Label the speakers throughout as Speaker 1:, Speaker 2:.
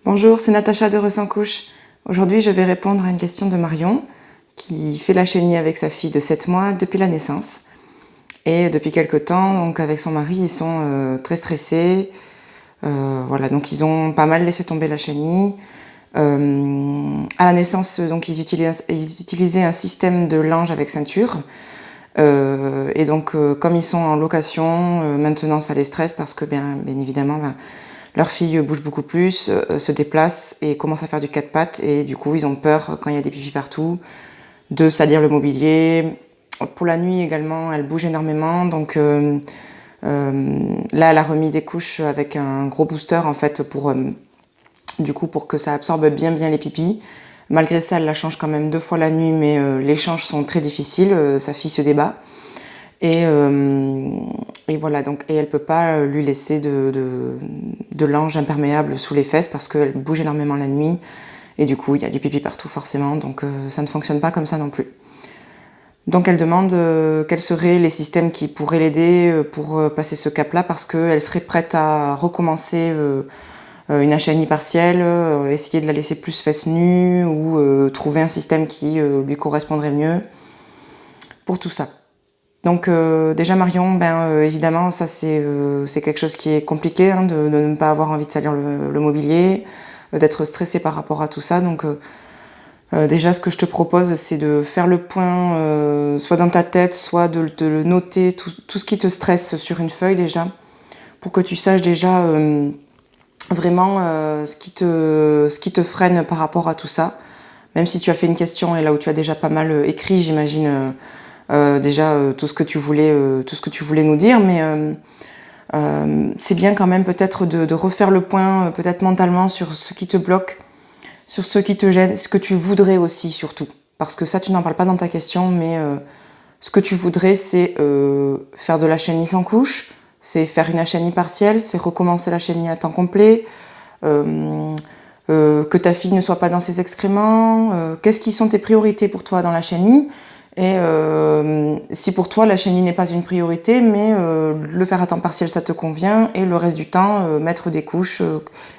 Speaker 1: Bonjour, c'est Natacha de Ressens Couche. Aujourd'hui, je vais répondre à une question de Marion qui fait la chenille avec sa fille de 7 mois depuis la naissance. Et depuis quelque temps, donc avec son mari, ils sont très stressés. Voilà, donc ils ont pas mal laissé tomber la chenille. À la naissance, donc ils utilisaient un système de linge avec ceinture. Et donc, comme ils sont en location, maintenant ça les stresse parce que bien évidemment, leur fille bouge beaucoup plus, se déplace et commence à faire du quatre pattes. Et du coup, ils ont peur, quand il y a des pipis partout, de salir le mobilier. Pour la nuit également, elle bouge énormément. Donc là, elle a remis des couches avec un gros booster en fait pour que ça absorbe bien les pipis. Malgré ça, elle la change quand même 2 fois la nuit, mais les changes sont très difficiles. Sa fille se débat. Et voilà, donc, et elle peut pas lui laisser de linge imperméable sous les fesses parce qu'elle bouge énormément la nuit. Et du coup, il y a du pipi partout forcément, donc ça ne fonctionne pas comme ça non plus. Donc elle demande quels seraient les systèmes qui pourraient l'aider pour passer ce cap-là parce qu'elle serait prête à recommencer une chenille partielle, essayer de la laisser plus fesses nues ou trouver un système qui lui correspondrait mieux pour tout ça. Donc déjà Marion, évidemment ça c'est quelque chose qui est compliqué de ne pas avoir envie de salir le mobilier, d'être stressée par rapport à tout ça. Donc déjà ce que je te propose c'est de faire le point soit dans ta tête, soit de le noter, tout ce qui te stresse sur une feuille déjà, pour que tu saches déjà vraiment ce qui te freine par rapport à tout ça. Même si tu as fait une question et là où tu as déjà pas mal écrit, j'imagine déjà tout ce que tu voulais nous dire, mais c'est bien quand même peut-être de refaire le point peut-être mentalement sur ce qui te bloque, sur ce qui te gêne, ce que tu voudrais aussi surtout, parce que ça tu n'en parles pas dans ta question, mais ce que tu voudrais c'est faire de la chenille sans couche, c'est faire une chenille partielle, c'est recommencer la chenille à temps complet, que ta fille ne soit pas dans ses excréments, qu'est-ce qui sont tes priorités pour toi dans la chenille. Et si pour toi la chenille n'est pas une priorité, mais le faire à temps partiel ça te convient, et le reste du temps mettre des couches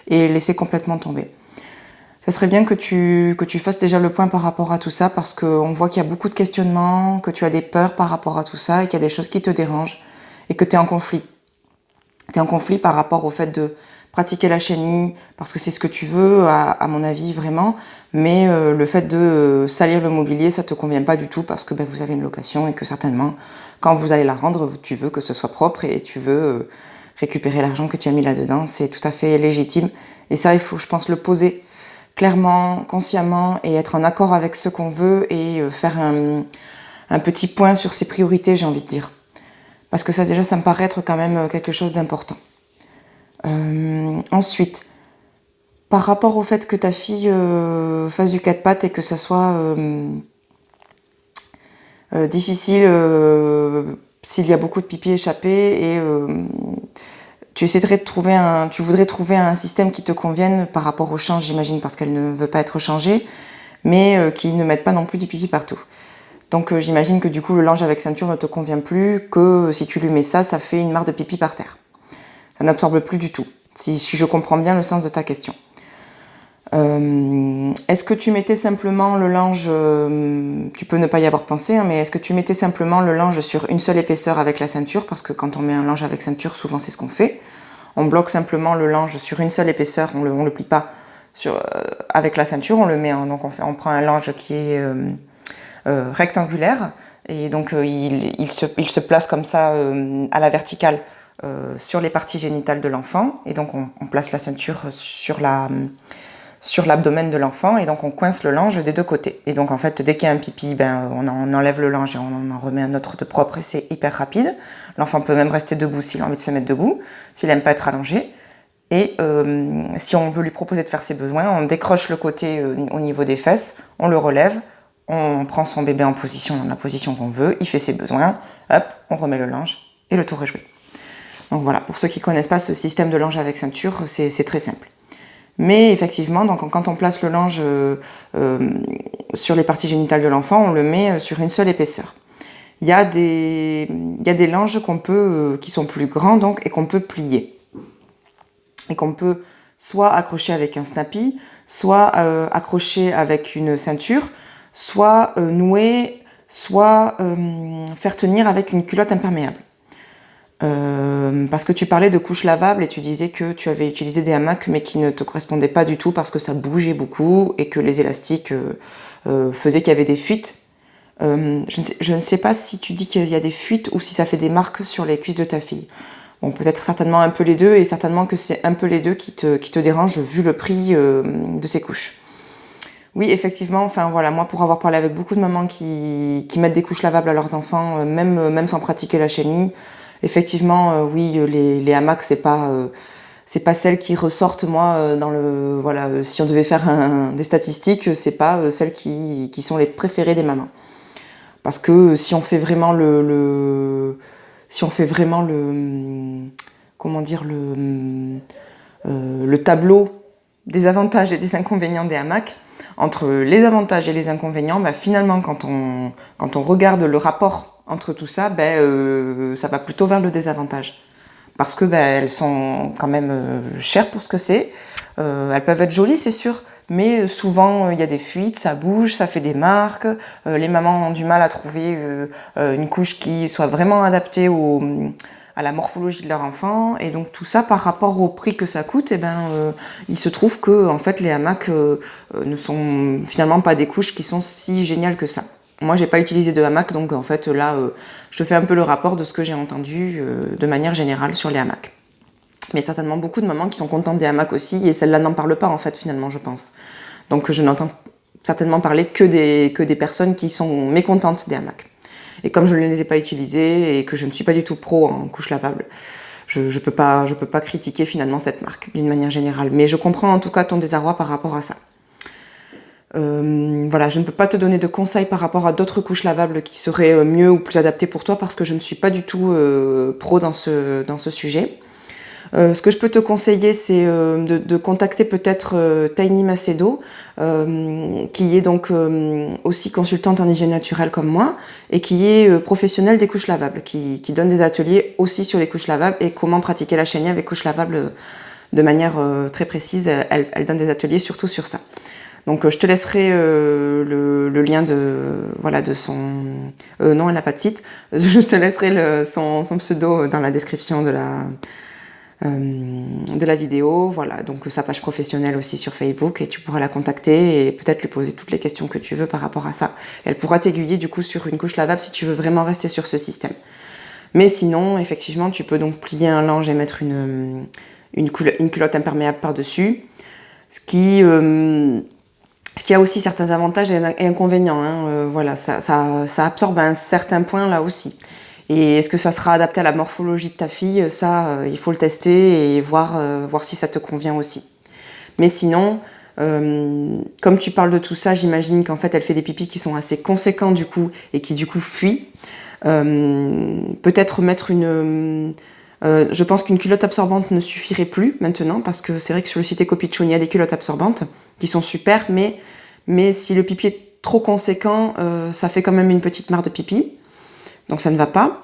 Speaker 1: et laisser complètement tomber. Ça serait bien que tu fasses déjà le point par rapport à tout ça, parce qu'on voit qu'il y a beaucoup de questionnements, que tu as des peurs par rapport à tout ça, et qu'il y a des choses qui te dérangent, et que tu es en conflit. Tu es en conflit par rapport au fait de pratiquer la chenille, parce que c'est ce que tu veux, à mon avis, vraiment. Mais le fait de salir le mobilier, ça te convient pas du tout, parce que vous avez une location et que certainement, quand vous allez la rendre, tu veux que ce soit propre et tu veux récupérer l'argent que tu as mis là-dedans. C'est tout à fait légitime. Et ça, il faut, je pense, le poser clairement, consciemment, et être en accord avec ce qu'on veut, et faire un petit point sur ses priorités, j'ai envie de dire. Parce que ça, déjà, ça me paraît être quand même quelque chose d'important. Ensuite, par rapport au fait que ta fille fasse du quatre pattes et que ça soit difficile s'il y a beaucoup de pipi échappé, et tu voudrais trouver un système qui te convienne par rapport au change, j'imagine, parce qu'elle ne veut pas être changée, mais qui ne mette pas non plus du pipi partout. Donc j'imagine que du coup le linge avec ceinture ne te convient plus, que si tu lui mets ça, ça fait une mare de pipi par terre. Ça n'absorbe plus du tout, si je comprends bien le sens de ta question. Est-ce que tu mettais simplement le linge, tu peux ne pas y avoir pensé, mais est-ce que tu mettais simplement le linge sur une seule épaisseur avec la ceinture, parce que quand on met un linge avec ceinture, souvent c'est ce qu'on fait. On bloque simplement le linge sur une seule épaisseur, on le plie pas avec la ceinture, on le met, donc on prend un linge qui est rectangulaire, et donc il se place comme ça à la verticale sur les parties génitales de l'enfant, et donc on place la ceinture sur l'abdomen de l'enfant, et donc on coince le linge des deux côtés. Et donc en fait, dès qu'il y a un pipi, on enlève le linge et on en remet un autre de propre, et c'est hyper rapide. L'enfant peut même rester debout s'il a envie de se mettre debout, s'il n'aime pas être allongé. Et si on veut lui proposer de faire ses besoins, on décroche le côté au niveau des fesses, on le relève, on prend son bébé en position, dans la position qu'on veut, il fait ses besoins, hop, on remet le linge, et le tour est joué. Donc voilà, pour ceux qui ne connaissent pas ce système de linge avec ceinture, c'est très simple. Mais effectivement, donc, quand on place le linge sur les parties génitales de l'enfant, on le met sur une seule épaisseur. Il y a des linges qui sont plus grands donc, et qu'on peut plier. Et qu'on peut soit accroché avec un snappy, soit accroché avec une ceinture, soit noué, soit faire tenir avec une culotte imperméable. Parce que tu parlais de couches lavables et tu disais que tu avais utilisé des hamacs mais qui ne te correspondaient pas du tout parce que ça bougeait beaucoup et que les élastiques faisaient qu'il y avait des fuites. Je ne sais pas si tu dis qu'il y a des fuites ou si ça fait des marques sur les cuisses de ta fille. Bon, peut-être certainement un peu les deux et certainement que c'est un peu les deux qui te dérangent vu le prix de ces couches. Oui, effectivement, enfin voilà, moi pour avoir parlé avec beaucoup de mamans qui mettent des couches lavables à leurs enfants, même sans pratiquer la chenille, effectivement, oui, les hamacs, c'est pas celles qui ressortent, moi, dans le... Voilà, si on devait faire des statistiques, c'est pas celles qui sont les préférées des mamans. Parce que si on fait vraiment comment dire, le tableau des avantages et des inconvénients des hamacs, entre les avantages et les inconvénients, bah, finalement, quand on regarde le rapport entre tout ça, ça va plutôt vers le désavantage. Parce que elles sont quand même chères pour ce que c'est. Elles peuvent être jolies, c'est sûr, mais souvent il y a des fuites, ça bouge, ça fait des marques. Les mamans ont du mal à trouver une couche qui soit vraiment adaptée à la morphologie de leur enfant. Et donc tout ça, par rapport au prix que ça coûte, il se trouve que en fait les hamacs ne sont finalement pas des couches qui sont si géniales que ça. Moi, j'ai pas utilisé de hamac, donc en fait là, je fais un peu le rapport de ce que j'ai entendu de manière générale sur les hamacs. Mais certainement beaucoup de mamans qui sont contentes des hamacs aussi, et celles-là n'en parlent pas en fait finalement, je pense. Donc je n'entends certainement parler que des personnes qui sont mécontentes des hamacs. Et comme je ne les ai pas utilisés et que je ne suis pas du tout pro en couche lavable, je peux pas critiquer finalement cette marque d'une manière générale. Mais je comprends en tout cas ton désarroi par rapport à ça. Voilà, je ne peux pas te donner de conseils par rapport à d'autres couches lavables qui seraient mieux ou plus adaptées pour toi parce que je ne suis pas du tout pro dans ce sujet. Ce que je peux te conseiller, c'est de contacter peut-être Tiny Macedo, qui est donc aussi consultante en hygiène naturelle comme moi, et qui est professionnelle des couches lavables, qui donne des ateliers aussi sur les couches lavables et comment pratiquer la chenille avec couches lavables de manière très précise. Elle donne des ateliers surtout sur ça. Donc je te laisserai le lien de son... non, elle n'a pas de site. Je te laisserai son pseudo dans la description de la vidéo, voilà, donc sa page professionnelle aussi sur Facebook, et tu pourras la contacter et peut-être lui poser toutes les questions que tu veux par rapport à ça. Elle pourra t'aiguiller du coup sur une couche lavable si tu veux vraiment rester sur ce système. Mais sinon, effectivement, tu peux donc plier un linge et mettre une culotte imperméable par-dessus, ce qui a aussi certains avantages et inconvénients. Voilà, ça absorbe à un certain point là aussi. Et est-ce que ça sera adapté à la morphologie de ta fille? Ça, il faut le tester et voir si ça te convient aussi. Mais sinon, comme tu parles de tout ça, j'imagine qu'en fait, elle fait des pipis qui sont assez conséquents du coup et qui du coup fuient. Peut-être mettre je pense qu'une culotte absorbante ne suffirait plus maintenant parce que c'est vrai que sur le site Ecopitchoun, il y a des culottes absorbantes qui sont super, mais si le pipi est trop conséquent, ça fait quand même une petite mare de pipi. Donc ça ne va pas.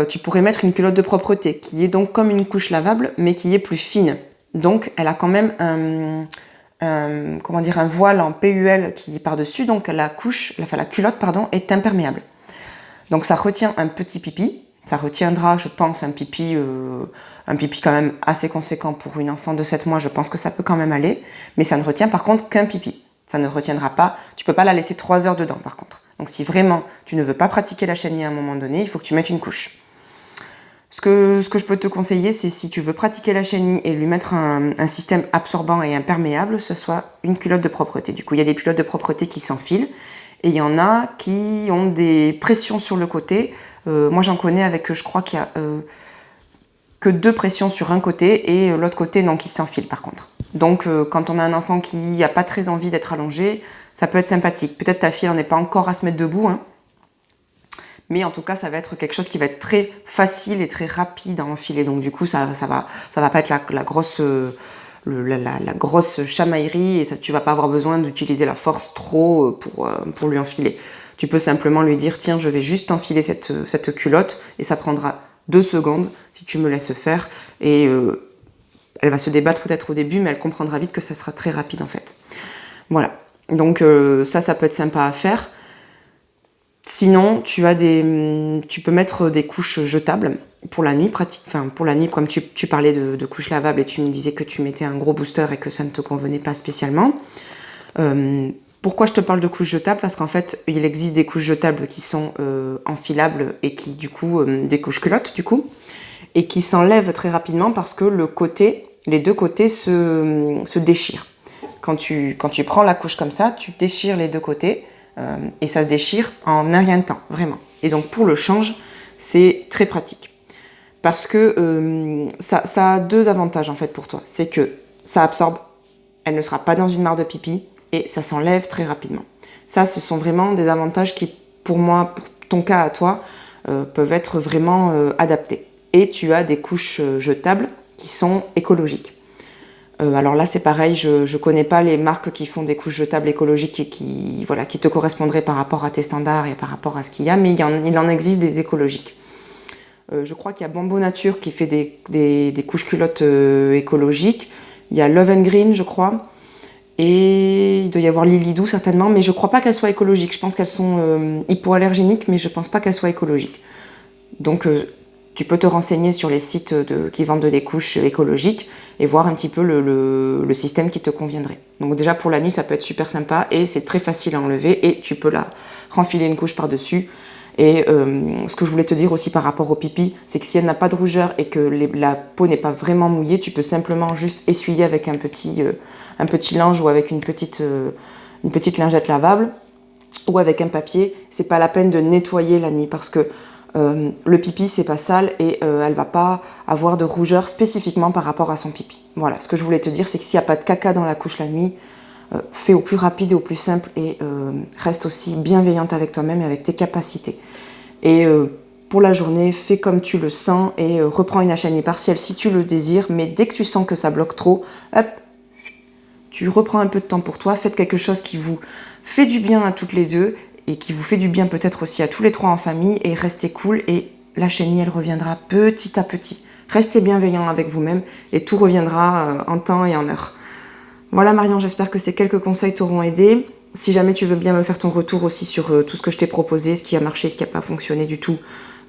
Speaker 1: Tu pourrais mettre une culotte de propreté qui est donc comme une couche lavable mais qui est plus fine. Donc elle a quand même un voile en PUL qui est par-dessus, donc la culotte est imperméable. Donc ça retient un petit pipi, ça retiendra je pense un pipi quand même assez conséquent pour une enfant de 7 mois, je pense que ça peut quand même aller, mais ça ne retient par contre qu'un pipi. Ça ne retiendra pas, tu peux pas la laisser 3 heures dedans par contre. Donc si vraiment tu ne veux pas pratiquer la chenille à un moment donné, il faut que tu mettes une couche. Ce que je peux te conseiller, c'est si tu veux pratiquer la chenille et lui mettre un système absorbant et imperméable, ce soit une culotte de propreté. Du coup, il y a des culottes de propreté qui s'enfilent et il y en a qui ont des pressions sur le côté. Moi j'en connais avec, je crois qu'il y a que 2 pressions sur un côté et l'autre côté non, qui s'enfile par contre. Donc quand on a un enfant qui n'a pas très envie d'être allongé, ça peut être sympathique. Peut-être ta fille n'en est pas encore à se mettre debout, mais en tout cas ça va être quelque chose qui va être très facile et très rapide à enfiler. Donc du coup ça va pas être la grosse chamaillerie et ça, tu vas pas avoir besoin d'utiliser la force trop pour lui enfiler. Tu peux simplement lui dire tiens, je vais juste enfiler cette culotte et ça prendra 2 secondes si tu me laisses faire et Elle va se débattre peut-être au début, mais elle comprendra vite que ça sera très rapide en fait. Voilà. Donc ça peut être sympa à faire. Sinon, tu peux mettre des couches jetables pour la nuit, pour la nuit, comme tu parlais de couches lavables et tu me disais que tu mettais un gros booster et que ça ne te convenait pas spécialement. Pourquoi je te parle de couches jetables? Parce qu'en fait, il existe des couches jetables qui sont enfilables et qui, du coup, des couches culottes, du coup, et qui s'enlèvent très rapidement parce que les deux côtés se déchirent. Quand tu prends la couche comme ça, tu déchires les deux côtés et ça se déchire en un rien de temps, vraiment. Et donc, pour le change, c'est très pratique. Parce que ça a deux avantages, en fait, pour toi. C'est que ça absorbe, elle ne sera pas dans une mare de pipi, et ça s'enlève très rapidement. Ça, ce sont vraiment des avantages qui, pour moi, pour ton cas à toi, peuvent être vraiment adaptés. Et tu as des couches jetables qui sont écologiques. Alors là, c'est pareil, je ne connais pas les marques qui font des couches jetables écologiques et qui te correspondraient par rapport à tes standards et par rapport à ce qu'il y a, mais il en existe des écologiques. Je crois qu'il y a Bambo Nature qui fait des couches culottes écologiques. Il y a Love and Green, je crois. Et il doit y avoir Lilydou certainement, mais je crois pas qu'elles soient écologiques. Je pense qu'elles sont hypoallergéniques, mais je pense pas qu'elles soient écologiques. Donc tu peux te renseigner sur les sites qui vendent des couches écologiques et voir un petit peu le système qui te conviendrait. Donc déjà pour la nuit, ça peut être super sympa et c'est très facile à enlever et tu peux renfiler une couche par-dessus. Et ce que je voulais te dire aussi par rapport au pipi, c'est que si elle n'a pas de rougeur et que la peau n'est pas vraiment mouillée, tu peux simplement juste essuyer avec un petit linge ou avec une petite lingette lavable ou avec un papier. C'est pas la peine de nettoyer la nuit parce que le pipi c'est pas sale et elle va pas avoir de rougeur spécifiquement par rapport à son pipi. Voilà, ce que je voulais te dire, c'est que s'il n'y a pas de caca dans la couche la nuit, fais au plus rapide et au plus simple et reste aussi bienveillante avec toi-même et avec tes capacités. Et pour la journée, fais comme tu le sens et reprends une HNI partielle si tu le désires, mais dès que tu sens que ça bloque trop, hop, tu reprends un peu de temps pour toi, faites quelque chose qui vous fait du bien à toutes les deux et qui vous fait du bien peut-être aussi à tous les trois en famille et restez cool et la HNI elle reviendra petit à petit. Restez bienveillant avec vous-même et tout reviendra en temps et en heure. Voilà Marion, j'espère que ces quelques conseils t'auront aidé. Si jamais tu veux bien me faire ton retour aussi sur tout ce que je t'ai proposé, ce qui a marché, ce qui n'a pas fonctionné du tout,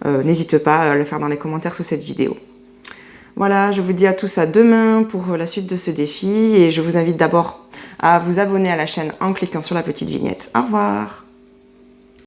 Speaker 1: n'hésite pas à le faire dans les commentaires sous cette vidéo. Voilà, je vous dis à tous à demain pour la suite de ce défi et je vous invite d'abord à vous abonner à la chaîne en cliquant sur la petite vignette. Au revoir!